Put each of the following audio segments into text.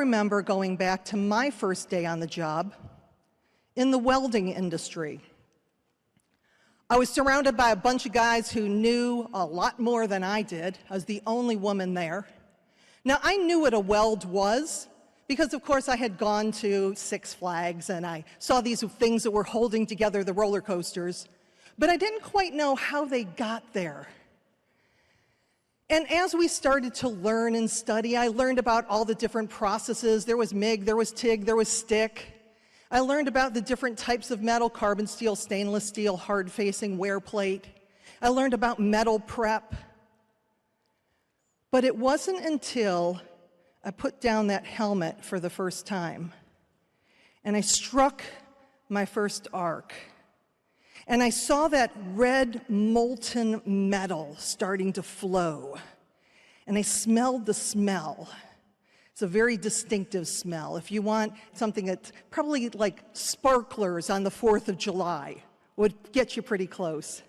remember going back to my first day on the job in the welding industry. I was surrounded by a bunch of guys who knew a lot more than I did. I was the only woman there. Now, I knew what a weld was because, of course, I had gone to Six Flags and I saw these things that were holding together the roller coasters, but I didn't quite know how they got there. And as we started to learn and study, I learned about all the different processes. There was MIG, there was TIG, there was stick. I learned about the different types of metal: carbon steel, stainless steel, hard-facing, wear plate. I learned about metal prep. But it wasn't until I put down that helmet for the first time and I struck my first arc and I saw that red molten metal starting to flow and I smelled the smell. It's a very distinctive smell. If you want something that's probably like sparklers on the 4th of July, would get you pretty close.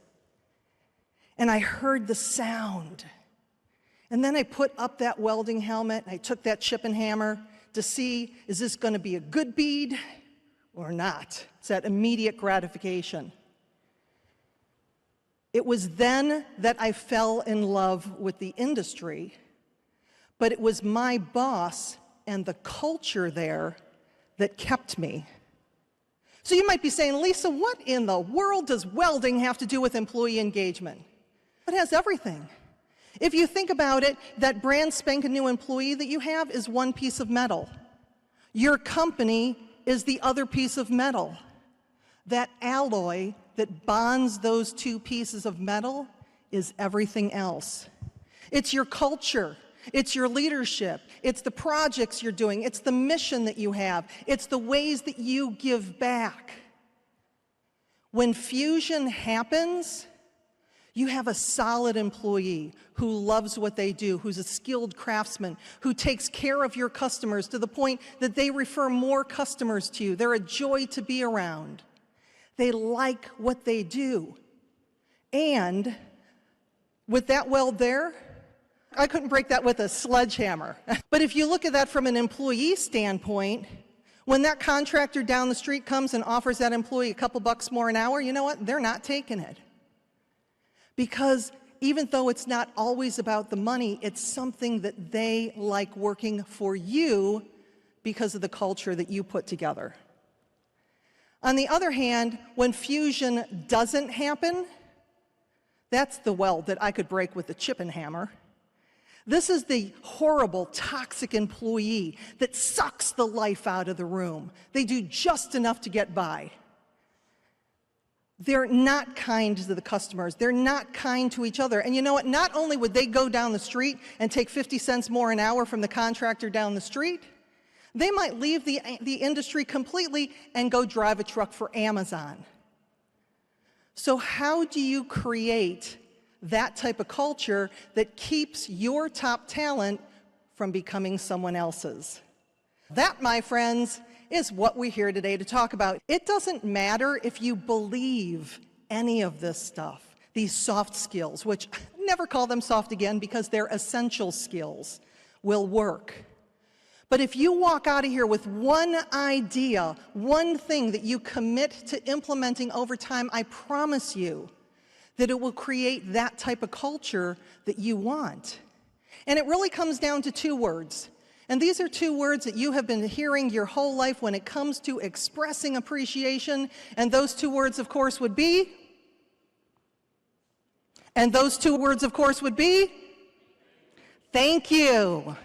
And I heard the sound. And then I put up that welding helmet, and I took that chip and hammer to see, is this going to be a good bead or not? It's that immediate gratification. It was then that I fell in love with the industry, but it was my boss and the culture there that kept me. So you might be saying, Lisa, what in the world does welding have to do with employee engagement? It has everything. If you think about it, that brand spanking new employee that you have is one piece of metal. Your company is the other piece of metal. That alloy that bonds those two pieces of metal is everything else. It's your culture. It's your leadership. It's the projects you're doing. It's the mission that you have. It's the ways that you give back. When fusion happens, you have a solid employee who loves what they do, who's a skilled craftsman, who takes care of your customers to the point that they refer more customers to you. They're a joy to be around. They like what they do. And with that weld there, I couldn't break that with a sledgehammer. But if you look at that from an employee standpoint, when that contractor down the street comes and offers that employee a couple bucks more an hour, you know what? They're not taking it. Because even though it's not always about the money, it's something that they like working for you because of the culture that you put together. On the other hand, when fusion doesn't happen, that's the weld that I could break with a chip and hammer. This is the horrible, toxic employee that sucks the life out of the room. They do just enough to get by. They're not kind to the customers. They're not kind to each other. And you know what? Not only would they go down the street and take 50 cents more an hour from the contractor down the street, they might leave the industry completely and go drive a truck for Amazon. So how do you create that type of culture that keeps your top talent from becoming someone else's? That, my friends, is what we're here today to talk about. It doesn't matter if you believe any of this stuff, these soft skills, which I never call them soft again because they're essential skills, will work. But if you walk out of here with one idea, one thing that you commit to implementing over time, I promise you that it will create that type of culture that you want. And it really comes down to two words. And these are two words that you have been hearing your whole life when it comes to expressing appreciation. And those two words, of course, would be? And those two words, of course, would be? Thank you.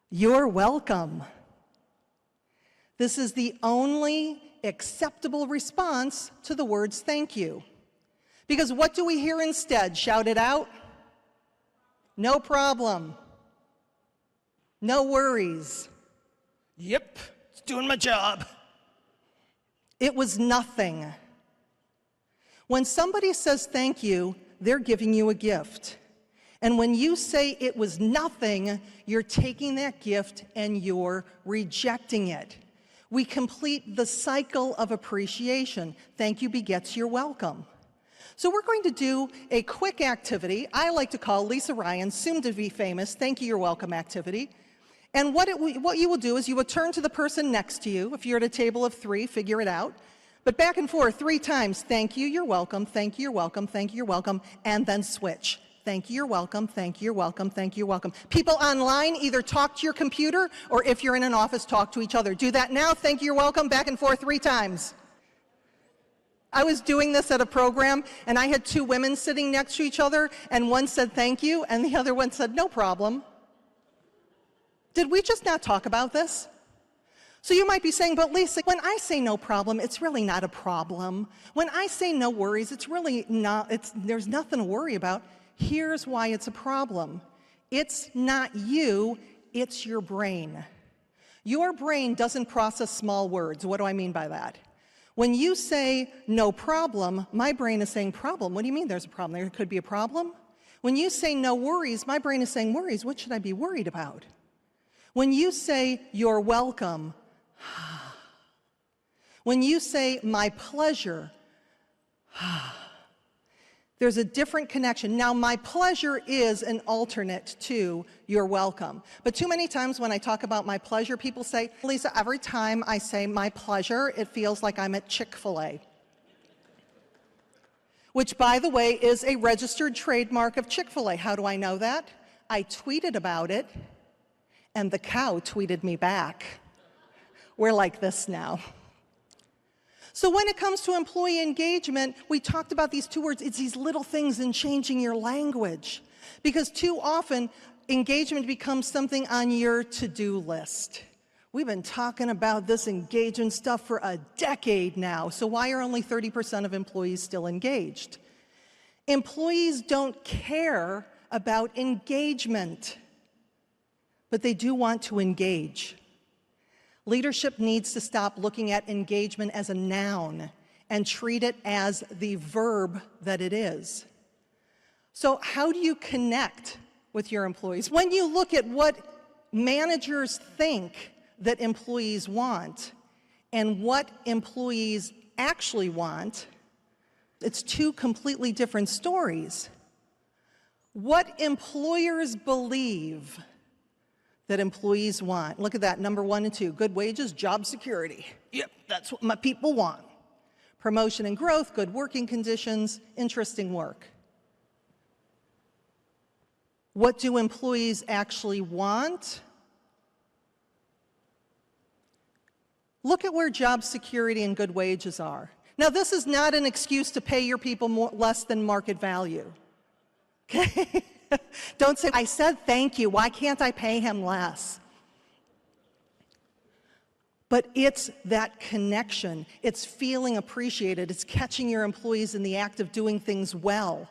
You're welcome. This is the only acceptable response to the words thank you. Because what do we hear instead? Shout it out? No problem. No worries. Yep, it's doing my job. It was nothing. When somebody says thank you, they're giving you a gift. And when you say it was nothing, you're taking that gift and you're rejecting it. We complete the cycle of appreciation. Thank you begets you're welcome. So we're going to do a quick activity I like to call Lisa Ryan's soon to be famous thank you, you're welcome activity. And what you will do is you will turn to the person next to you. If you're at a table of 3, figure it out. But back and forth 3 times, thank you, you're welcome, thank you, you're welcome, thank you, you're welcome, and then switch. Thank you, you're welcome, thank you, you're welcome, thank you, you're welcome. People online, either talk to your computer, or if you're in an office, talk to each other. Do that now, thank you, you're welcome, back and forth 3 times. I was doing this at a program, and I had 2 women sitting next to each other, and one said thank you, and the other one said no problem. Did we just not talk about this? So you might be saying, but Lisa, when I say no problem, it's really not a problem. When I say no worries, it's really not, there's nothing to worry about. Here's why it's a problem. It's not you, it's your brain. Your brain doesn't process small words. What do I mean by that? When you say no problem, my brain is saying problem. What do you mean there's a problem? There could be a problem. When you say no worries, my brain is saying worries. What should I be worried about? When you say you're welcome, when you say my pleasure, there's a different connection. Now, my pleasure is an alternate to you're welcome. But too many times when I talk about my pleasure, people say, Lisa, every time I say my pleasure, it feels like I'm at Chick-fil-A. Which, by the way, is a registered trademark of Chick-fil-A. How do I know that? I tweeted about it, and the cow tweeted me back. We're like this now. So when it comes to employee engagement, we talked about these 2 words. It's these little things in changing your language. Because too often, engagement becomes something on your to-do list. We've been talking about this engagement stuff for a decade now. So why are only 30% of employees still engaged? Employees don't care about engagement, but they do want to engage. Leadership needs to stop looking at engagement as a noun and treat it as the verb that it is. So how do you connect with your employees? When you look at what managers think that employees want and what employees actually want, it's 2 completely different stories. What employers believe that employees want. Look at that, number 1 and 2. Good wages, job security. Yep, that's what my people want. Promotion and growth, good working conditions, interesting work. What do employees actually want? Look at where job security and good wages are. Now, this is not an excuse to pay your people less than market value. Okay? Don't say, I said thank you, why can't I pay him less? But it's that connection. It's feeling appreciated. It's catching your employees in the act of doing things well,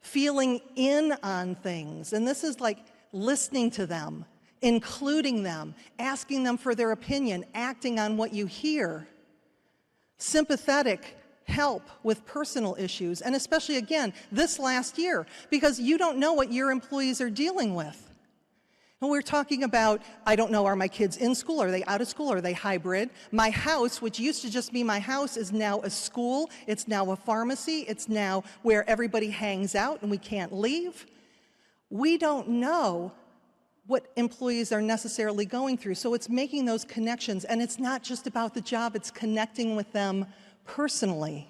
feeling in on things. And this is like listening to them, including them, asking them for their opinion, acting on what you hear. Sympathetic help with personal issues, and especially, again, this last year, because you don't know what your employees are dealing with. And we're talking about, I don't know, are my kids in school? Are they out of school? Are they hybrid? My house, which used to just be my house, is now a school. It's now a pharmacy. It's now where everybody hangs out and we can't leave. We don't know what employees are necessarily going through. So it's making those connections, and it's not just about the job, it's connecting with them personally.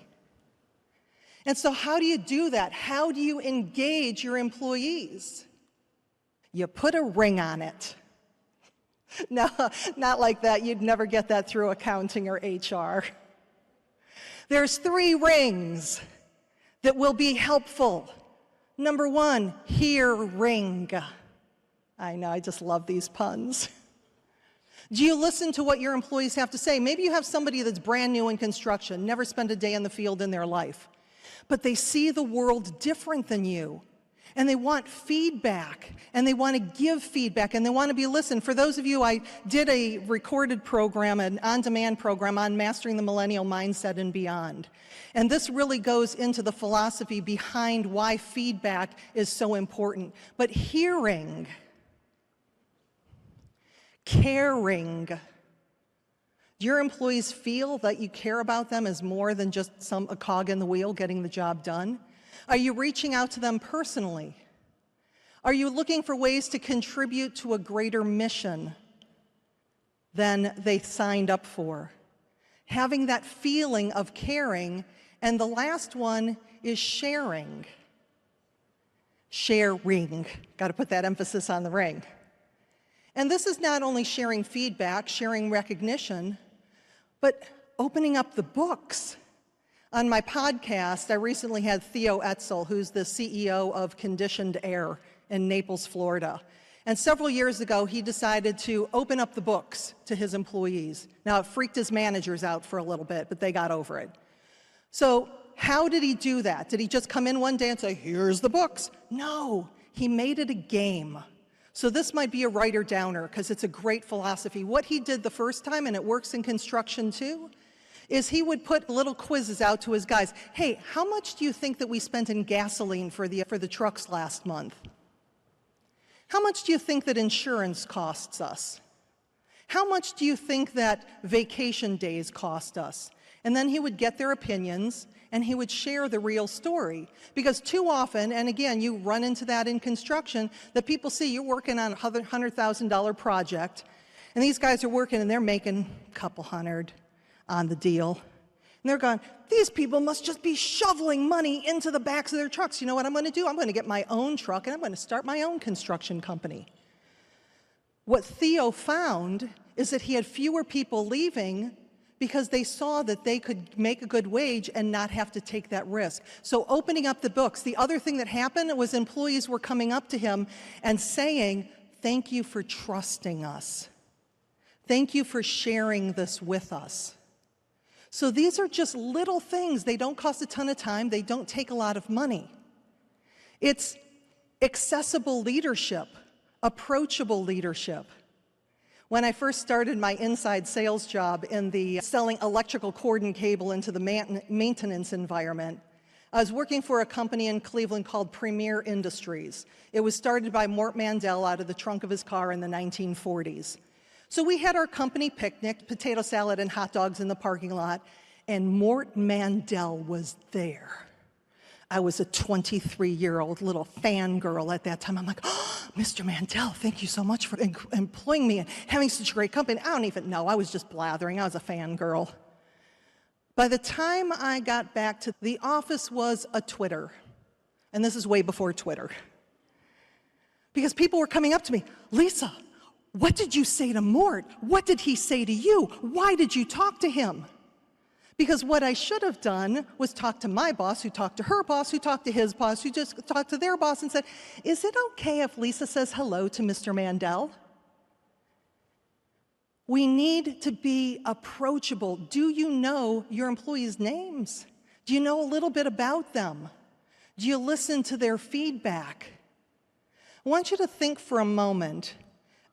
And so how do you do that? How do you engage your employees? You put a ring on it. No, not like that. You'd never get that through accounting or HR. There's 3 rings that will be helpful. Number 1, hearing. I know, I just love these puns. Do you listen to what your employees have to say? Maybe you have somebody that's brand new in construction, never spent a day in the field in their life, but they see the world different than you, and they want feedback, and they want to give feedback, and they want to be listened. For those of you, I did a recorded program, an on-demand program on mastering the millennial mindset and beyond. And this really goes into the philosophy behind why feedback is so important. But hearing, caring, Do your employees feel that you care about them as more than just a cog in the wheel getting the job done? Are you reaching out to them personally? Are you looking for ways to contribute to a greater mission than they signed up for? Having that feeling of caring. And the last one is sharing. Sharing. Got to put that emphasis on the ring. And this is not only sharing feedback, sharing recognition, but opening up the books. On my podcast, I recently had Theo Etzel, who's the CEO of Conditioned Air in Naples, Florida. And several years ago, he decided to open up the books to his employees. Now, it freaked his managers out for a little bit, but they got over it. So how did he do that? Did he just come in one day and say, here's the books? No, he made it a game. So this might be a writer-downer because it's a great philosophy. What he did the first time, and it works in construction too, is he would put little quizzes out to his guys. Hey, how much do you think that we spent in gasoline for the trucks last month? How much do you think that insurance costs us? How much do you think that vacation days cost us? And then he would get their opinions, and he would share the real story. Because too often, and again, you run into that in construction, that people see you're working on a $100,000 project, and these guys are working and they're making a couple hundred on the deal. And they're going, these people must just be shoveling money into the backs of their trucks. You know what I'm going to do? I'm going to get my own truck and I'm going to start my own construction company. What Theo found is that he had fewer people leaving because they saw that they could make a good wage and not have to take that risk. So opening up the books. The other thing that happened was employees were coming up to him and saying, thank you for trusting us. Thank you for sharing this with us. So these are just little things. They don't cost a ton of time. They don't take a lot of money. It's accessible leadership, approachable leadership. When I first started my inside sales job in the selling electrical cord and cable into the maintenance environment, I was working for a company in Cleveland called Premier Industries. It was started by Mort Mandel out of the trunk of his car in the 1940s. So we had our company picnic, potato salad and hot dogs in the parking lot, and Mort Mandel was there. I was a 23-year-old little fangirl at that time. I'm like, oh, Mr. Mandel, thank you so much for employing me and having such a great company. I don't even know. I was just blathering. I was a fangirl. By the time I got back to the office was a Twitter. And this is way before Twitter. Because people were coming up to me, Lisa, what did you say to Mort? What did he say to you? Why did you talk to him? Because what I should have done was talk to my boss, who talked to her boss, who talked to his boss, who just talked to their boss and said, is it okay if Lisa says hello to Mr. Mandel? We need to be approachable. Do you know your employees' names? Do you know a little bit about them? Do you listen to their feedback? I want you to think for a moment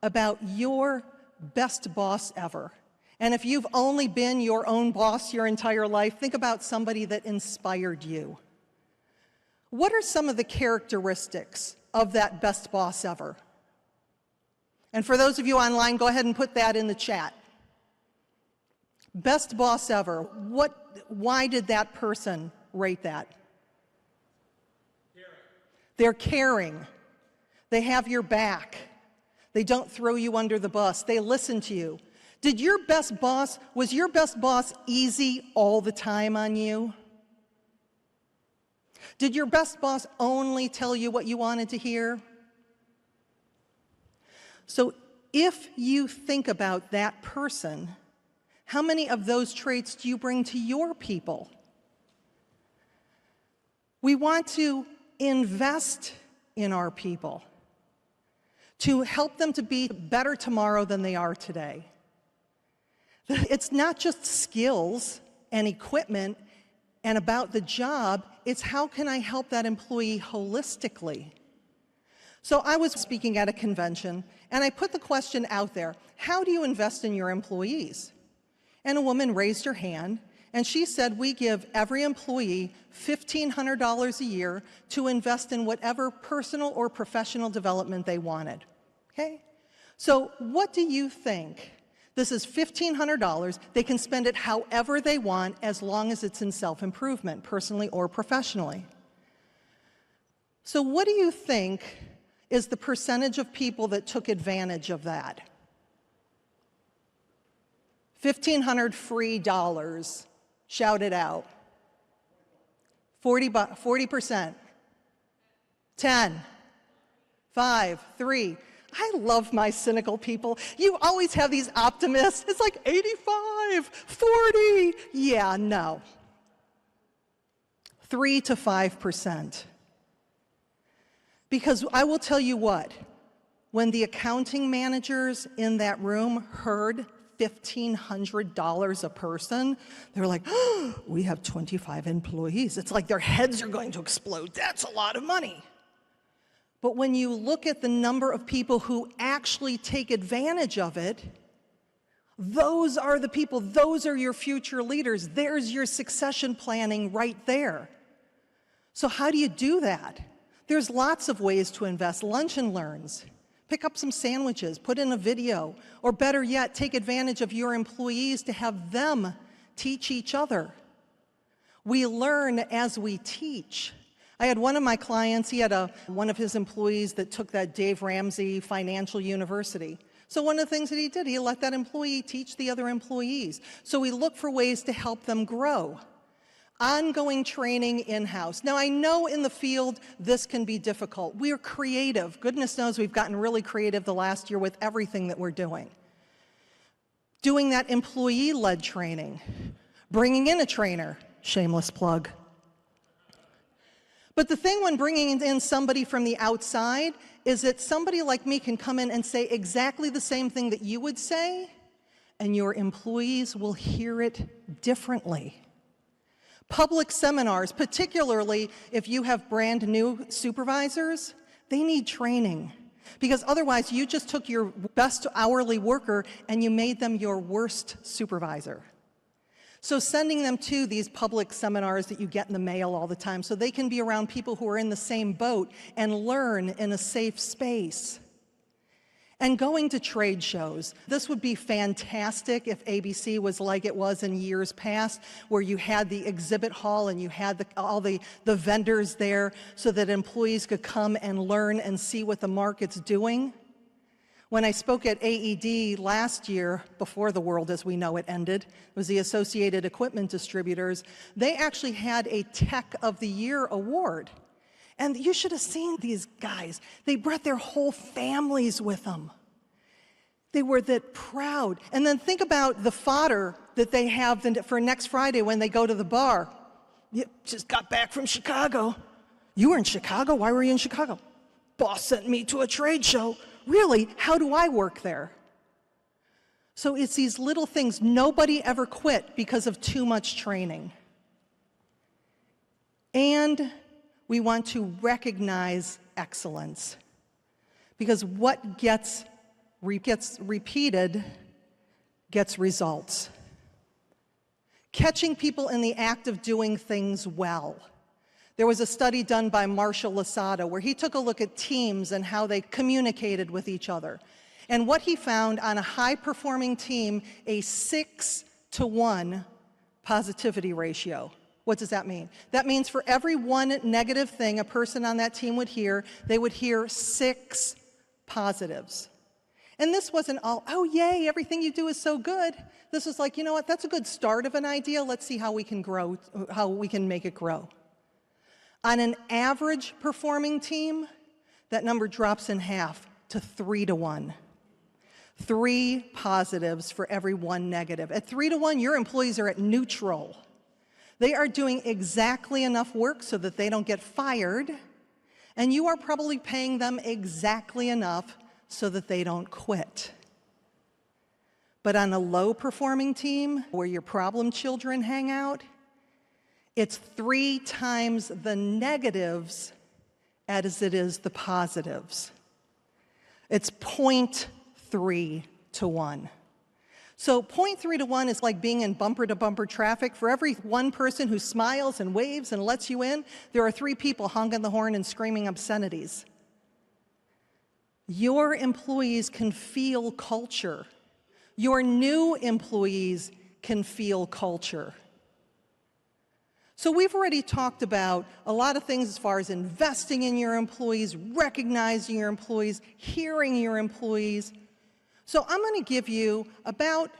about your best boss ever. And if you've only been your own boss your entire life, think about somebody that inspired you. What are some of the characteristics of that best boss ever? And for those of you online, go ahead and put that in the chat. Best boss ever. Why did that person rate that? Caring. They're caring. They have your back. They don't throw you under the bus. They listen to you. Was your best boss easy all the time on you? Did your best boss only tell you what you wanted to hear? So if you think about that person, how many of those traits do you bring to your people? We want to invest in our people to help them to be better tomorrow than they are today. It's not just skills and equipment and about the job, it's how can I help that employee holistically? So I was speaking at a convention, and I put the question out there, how do you invest in your employees? And a woman raised her hand, and she said, we give every employee $1,500 a year to invest in whatever personal or professional development they wanted. Okay? So what do you think This is $1,500. They can spend it however they want as long as it's in self-improvement, personally or professionally. So what do you think is the percentage of people that took advantage of that? 1,500 free dollars. Shout it out. 40%. 10, 5, 3. I love my cynical people. You always have these optimists. It's like 85, 40. Yeah, no. 3 to 5%. Because I will tell you what, when the accounting managers in that room heard $1,500 a person, they're like, oh, we have 25 employees. It's like their heads are going to explode. That's a lot of money. But when you look at the number of people who actually take advantage of it, those are the people, those are your future leaders. There's your succession planning right there. So how do you do that? There's lots of ways to invest. Lunch and learns. Pick up some sandwiches, put in a video, or better yet, take advantage of your employees to have them teach each other. We learn as we teach. I had one of my clients, he had one of his employees that took that Dave Ramsey Financial University. So one of the things that he did, he let that employee teach the other employees. So we look for ways to help them grow. Ongoing training in-house. Now I know in the field this can be difficult. We're creative. Goodness knows we've gotten really creative the last year with everything that we're doing. Doing that employee-led training. Bringing in a trainer. Shameless plug. But the thing when bringing in somebody from the outside is that somebody like me can come in and say exactly the same thing that you would say, and your employees will hear it differently. Public seminars, particularly if you have brand new supervisors, they need training. Because otherwise you just took your best hourly worker and you made them your worst supervisor. So sending them to these public seminars that you get in the mail all the time so they can be around people who are in the same boat and learn in a safe space. And going to trade shows. This would be fantastic if ABC was like it was in years past, where you had the exhibit hall and you had all the vendors there so that employees could come and learn and see what the market's doing. When I spoke at AED last year, before the world as we know it ended, it was the Associated Equipment Distributors, they actually had a Tech of the Year award. And you should have seen these guys. They brought their whole families with them. They were that proud. And then think about the fodder that they have for next Friday when they go to the bar. You just got back from Chicago. You were in Chicago? Why were you in Chicago? Boss sent me to a trade show. Really? How do I work there? So it's these little things. Nobody ever quit because of too much training. And we want to recognize excellence. Because what gets repeated gets results. Catching people in the act of doing things well. There was a study done by Marshall Lasada where he took a look at teams and how they communicated with each other. And what he found on a high-performing team, a 6-to-1 positivity ratio. What does that mean? That means for every one negative thing a person on that team would hear, they would hear 6 positives. And this wasn't all, oh yay, everything you do is so good. This was like, you know what, that's a good start of an idea. Let's see how we can grow, how we can make it grow. On an average performing team, that number drops in half to 3-to-1. 3 positives for every 1 negative. At 3-to-1, your employees are at neutral. They are doing exactly enough work so that they don't get fired, and you are probably paying them exactly enough so that they don't quit. But on a low-performing team, where your problem children hang out, it's 3 times the negatives as it is the positives. It's 0.3-to-1. So 0.3-to-1 is like being in bumper-to-bumper traffic. For every one person who smiles and waves and lets you in, there are 3 people honking the horn and screaming obscenities. Your employees can feel culture. Your new employees can feel culture. So we've already talked about a lot of things as far as investing in your employees, recognizing your employees, hearing your employees. So I'm going to give you about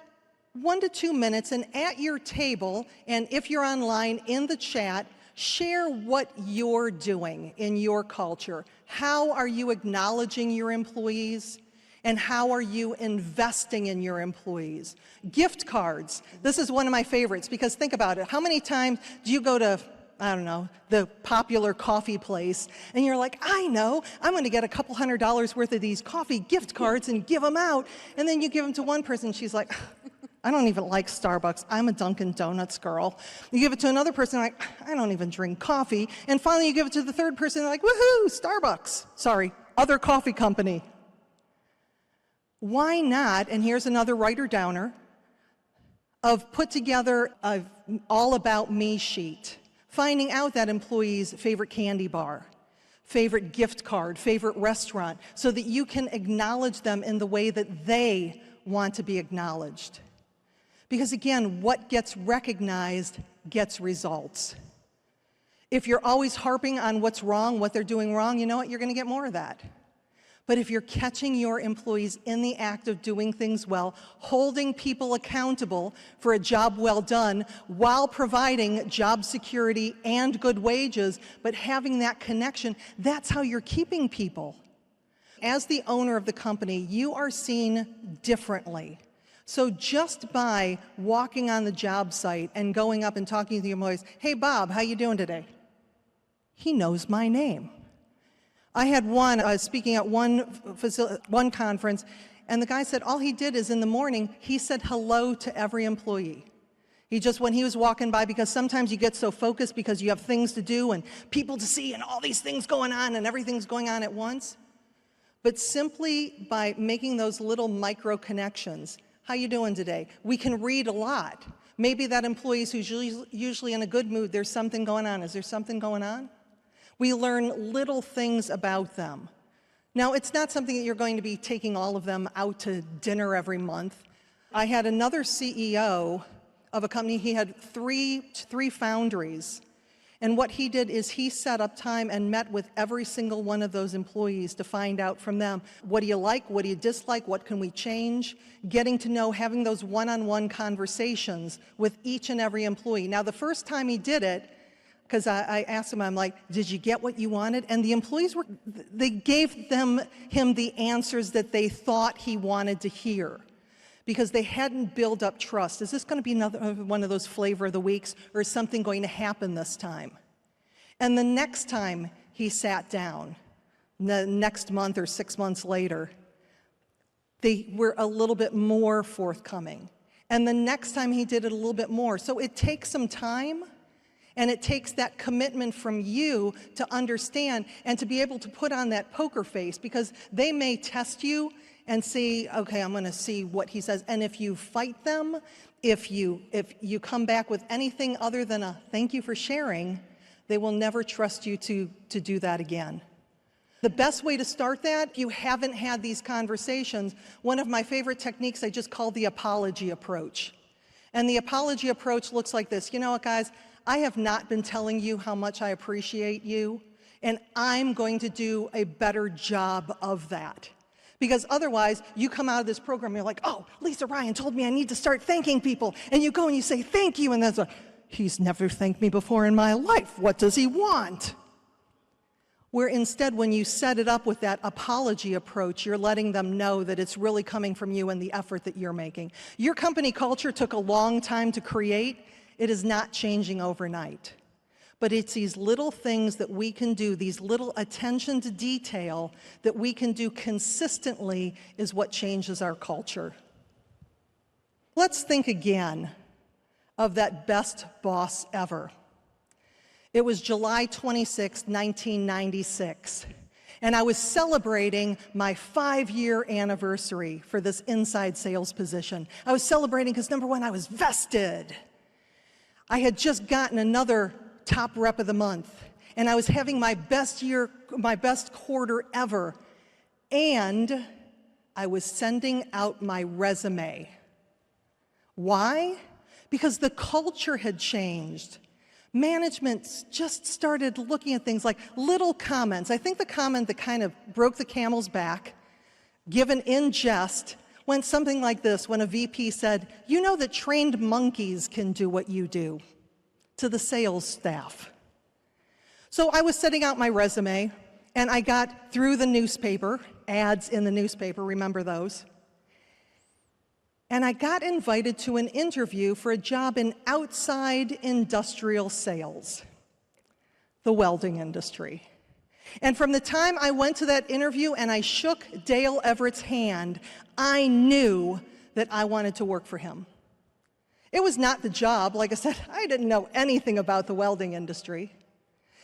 1 to 2 minutes, and at your table, and if you're online in the chat, share what you're doing in your culture. How are you acknowledging your employees? And how are you investing in your employees? Gift cards. This is one of my favorites because think about it. How many times do you go to, I don't know, the popular coffee place and you're like, I know, I'm going to get a couple $100 worth of these coffee gift cards and give them out. And then you give them to one person, she's like, I don't even like Starbucks. I'm a Dunkin' Donuts girl. You give it to another person, like, I don't even drink coffee. And finally you give it to the third person, like, woohoo, Starbucks. Sorry, other coffee company. Why not, and here's another writer-downer, of put together a all about me sheet, finding out that employee's favorite candy bar, favorite gift card, favorite restaurant, so that you can acknowledge them in the way that they want to be acknowledged. Because again, what gets recognized gets results. If you're always harping on what's wrong, what they're doing wrong, you know what, you're going to get more of that. But if you're catching your employees in the act of doing things well, holding people accountable for a job well done while providing job security and good wages, but having that connection, that's how you're keeping people. As the owner of the company, you are seen differently. So just by walking on the job site and going up and talking to the employees, hey Bob, how you doing today? He knows my name. I had speaking at one conference, and the guy said all he did is in the morning, he said hello to every employee. When he was walking by, because sometimes you get so focused because you have things to do and people to see and all these things going on and everything's going on at once. But simply by making those little micro connections, how you doing today? We can read a lot. Maybe that employee who's usually in a good mood, there's something going on. Is there something going on? We learn little things about them. Now, it's not something that you're going to be taking all of them out to dinner every month. I had another CEO of a company, he had three foundries. And what he did is he set up time and met with every single one of those employees to find out from them, what do you like, what do you dislike, what can we change? Getting to know, having those one-on-one conversations with each and every employee. Now, the first time he did it, because I asked him, I'm like, did you get what you wanted? And the employees they gave him the answers that they thought he wanted to hear because they hadn't built up trust. Is this going to be another one of those flavor of the weeks, or is something going to happen this time? And the next time he sat down, the next month or 6 months later, they were a little bit more forthcoming. And the next time he did it a little bit more. So it takes some time. And it takes that commitment from you to understand and to be able to put on that poker face, because they may test you and see, okay, I'm going to see what he says. And if you fight them, if you come back with anything other than a thank you for sharing, they will never trust you to do that again. The best way to start that, if you haven't had these conversations, one of my favorite techniques I just call the apology approach. And the apology approach looks like this. You know what, guys? I have not been telling you how much I appreciate you, and I'm going to do a better job of that. Because otherwise, you come out of this program, you're like, oh, Lisa Ryan told me I need to start thanking people. And you go and you say, thank you, and that's like, he's never thanked me before in my life. What does he want? Where instead, when you set it up with that apology approach, you're letting them know that it's really coming from you and the effort that you're making. Your company culture took a long time to create. It is not changing overnight. But it's these little things that we can do, these little attention to detail that we can do consistently is what changes our culture. Let's think again of that best boss ever. It was July 26, 1996, and I was celebrating my 5-year anniversary for this inside sales position. I was celebrating because, number one, I was vested. I had just gotten another top rep of the month, and I was having my best quarter ever, and I was sending out my resume Why? Because the culture had changed. Management just started looking at things like little comments. I think the comment that kind of broke the camel's back, given in jest, went something like this when a VP said, "You know that trained monkeys can do what you do," to the sales staff. So I was setting out my resume, and I got through the newspaper, ads in the newspaper, remember those? And I got invited to an interview for a job in outside industrial sales, the welding industry. And from the time I went to that interview and I shook Dale Everett's hand, I knew that I wanted to work for him. It was not the job. Like I said, I didn't know anything about the welding industry.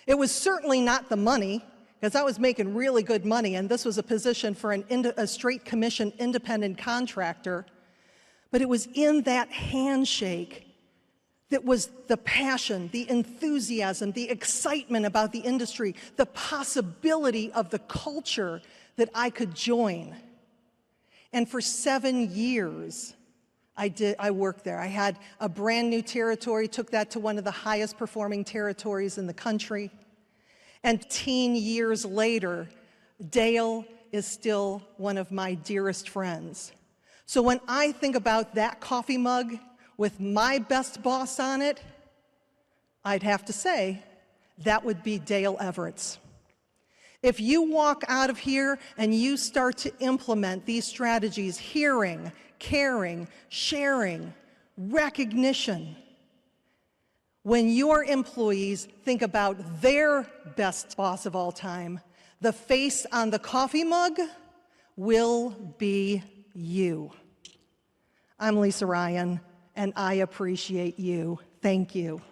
It was certainly not the money, because I was making really good money, and this was a position for a straight commission independent contractor. But it was in that handshake that was the passion, the enthusiasm, the excitement about the industry, the possibility of the culture that I could join. And for 7 years, I worked there. I had a brand new territory, took that to one of the highest performing territories in the country. And 10 years later, Dale is still one of my dearest friends. So when I think about that coffee mug with my best boss on it, I'd have to say that would be Dale Everett's. If you walk out of here and you start to implement these strategies, hearing, caring, sharing, recognition, when your employees think about their best boss of all time, the face on the coffee mug will be you. I'm Lisa Ryan, and I appreciate you. Thank you.